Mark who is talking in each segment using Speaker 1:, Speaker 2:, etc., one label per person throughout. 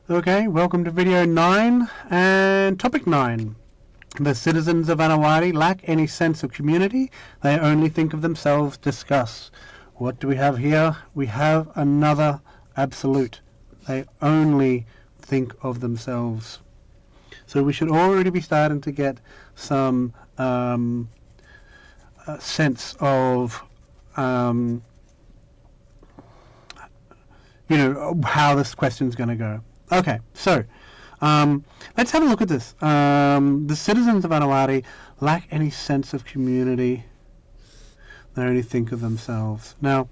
Speaker 1: Okay, welcome to video 9 and topic 9. The citizens of Anawari lack any sense of community. They only think of themselves. Discuss. What do we have here? We have another absolute. They only think of themselves. So we should already be starting to get some sense of how this question's going to go. Okay, so let's have a look at this. The citizens of Anawari lack any sense of community. They only think of themselves. Now,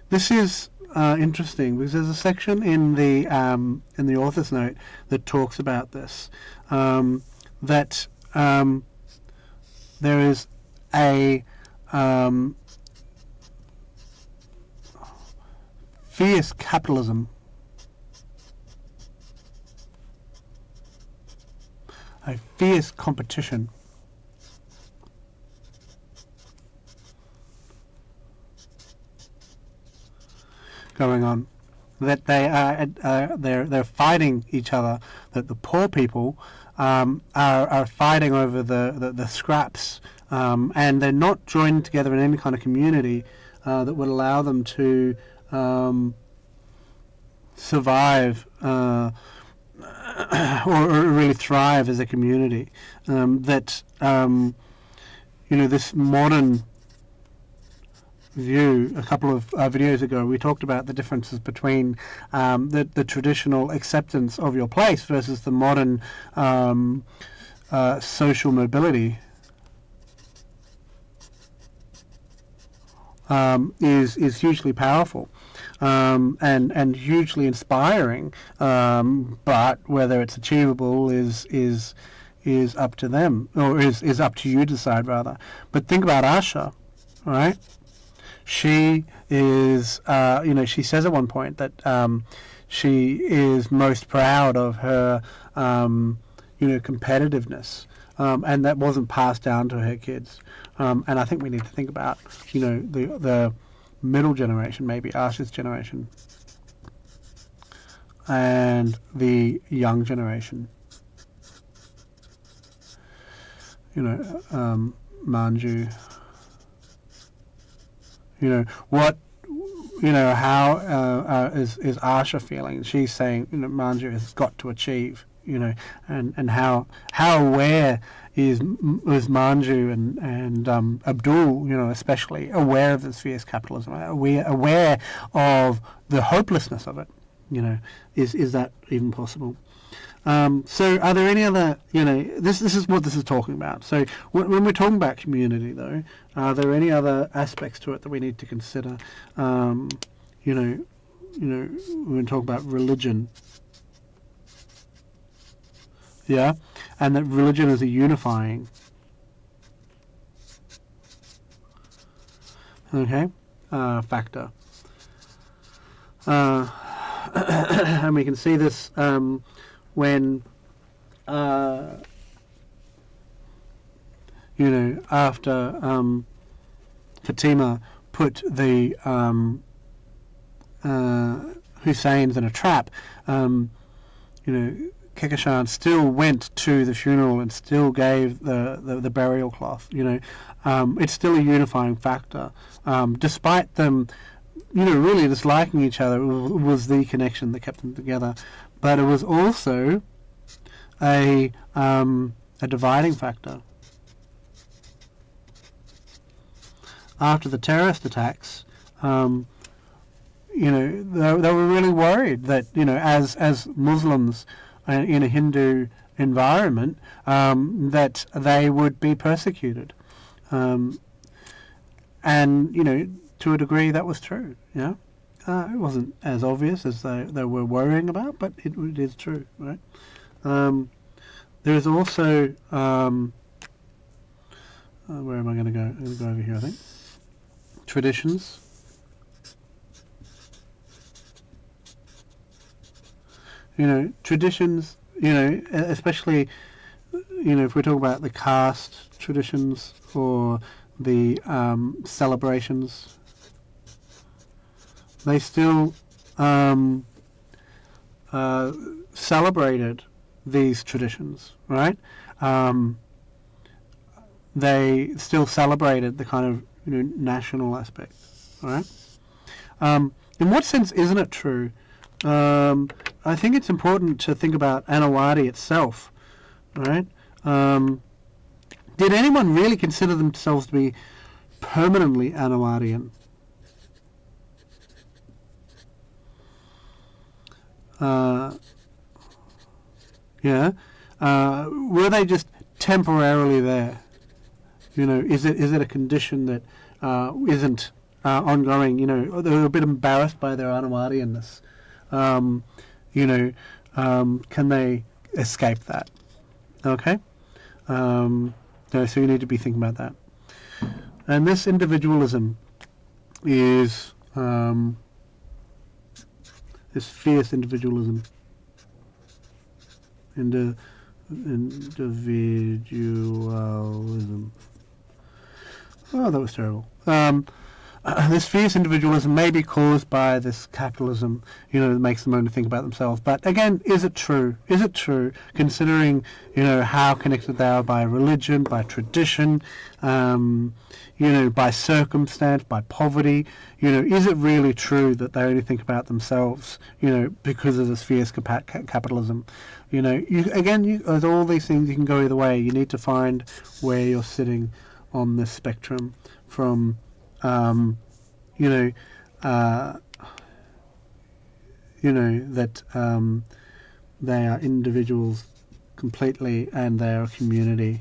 Speaker 1: this is interesting because there's a section in the author's note that talks about this. That there is a fierce capitalism, a fierce competition going on, that they are they're fighting each other, that the poor people are fighting over the scraps, and they're not joined together in any kind of community that would allow them to survive or really thrive as a community. This modern view, a couple of videos ago, we talked about the differences between the traditional acceptance of your place versus the modern social mobility. Is hugely powerful and hugely inspiring, but whether it's achievable is up to them, or is up to you to decide, rather. But think about Asha, right? She is, she says at one point that she is most proud of her, competitiveness, and that wasn't passed down to her kids. And I think we need to think about, the middle generation, maybe Asha's generation, and the young generation. Manju. How is Asha feeling? She's saying, Manju has got to achieve, and how aware is Manju and Abdul, especially aware of this fierce capitalism, aware of the hopelessness of it. Is that even possible? So are there any other, this is what this is talking about. So when we're talking about community, though, are there any other aspects to it that we need to consider? When we talk about religion, yeah, and that religion is a unifying, factor. And we can see this when after Fatima put the Husseins in a trap, Kekashan still went to the funeral and still gave the burial cloth. It's still a unifying factor, despite them really disliking each other. It was the connection that kept them together, but it was also a dividing factor. After the terrorist attacks, they were really worried that as Muslims in a Hindu environment, that they would be persecuted, and to a degree that was true. It wasn't as obvious as they were worrying about, but it is true, right? There is also where am I going to go? I'm going to go over here, I think. Traditions. Traditions, especially, if we talk about the caste traditions or the celebrations, they still celebrated these traditions, right? They still celebrated the kind of national aspect, right? In what sense isn't it true? I think it's important to think about Anawati itself, right? Did anyone really consider themselves to be permanently Anawatian? Were they just temporarily there? Is it a condition that isn't ongoing? They're a bit embarrassed by their Anawatianness. Can they escape that? Okay. So you need to be thinking about that. And this individualism is this fierce individualism. Individualism. Oh, that was terrible. This fierce individualism may be caused by this capitalism, that makes them only think about themselves. But again, is it true? Is it true, considering, how connected they are by religion, by tradition, by circumstance, by poverty? Is it really true that they only think about themselves, because of this fierce capitalism? As all these things, you can go either way. You need to find where you're sitting on this spectrum from, that they are individuals completely and they are a community.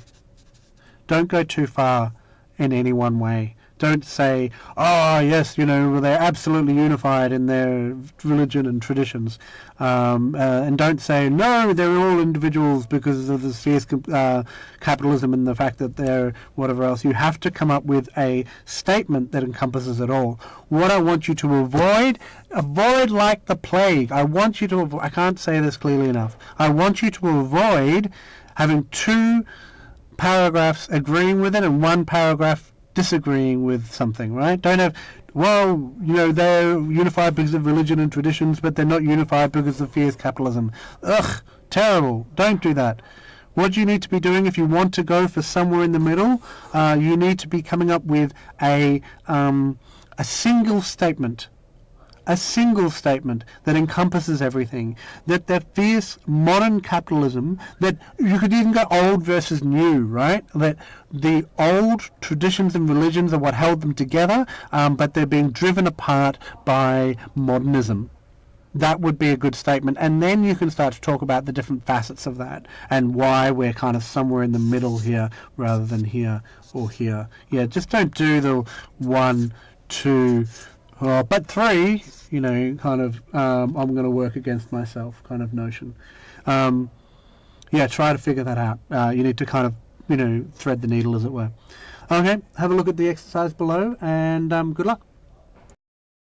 Speaker 1: Don't go too far in any one way. Don't say, oh yes, they're absolutely unified in their religion and traditions, and don't say no, they're all individuals because of this fierce capitalism and the fact that they're whatever else. You have to come up with a statement that encompasses it all. What I want you to avoid like the plague. I want you to. I can't say this clearly enough. I want you to avoid having two paragraphs agreeing with it and one paragraph disagreeing with something, right? Don't have, they're unified because of religion and traditions, but they're not unified because of fierce capitalism. Ugh, terrible. Don't do that. What you need to be doing if you want to go for somewhere in the middle, you need to be coming up with a single statement. A single statement that encompasses everything. That fierce modern capitalism, that you could even go old versus new, right? That the old traditions and religions are what held them together, but they're being driven apart by modernism. That would be a good statement. And then you can start to talk about the different facets of that and why we're kind of somewhere in the middle here rather than here or here. Yeah, just don't do the 1, 2, but 3, kind of, I'm going to work against myself kind of notion. Try to figure that out. You need to kind of, thread the needle, as it were. Okay, have a look at the exercise below, and good luck.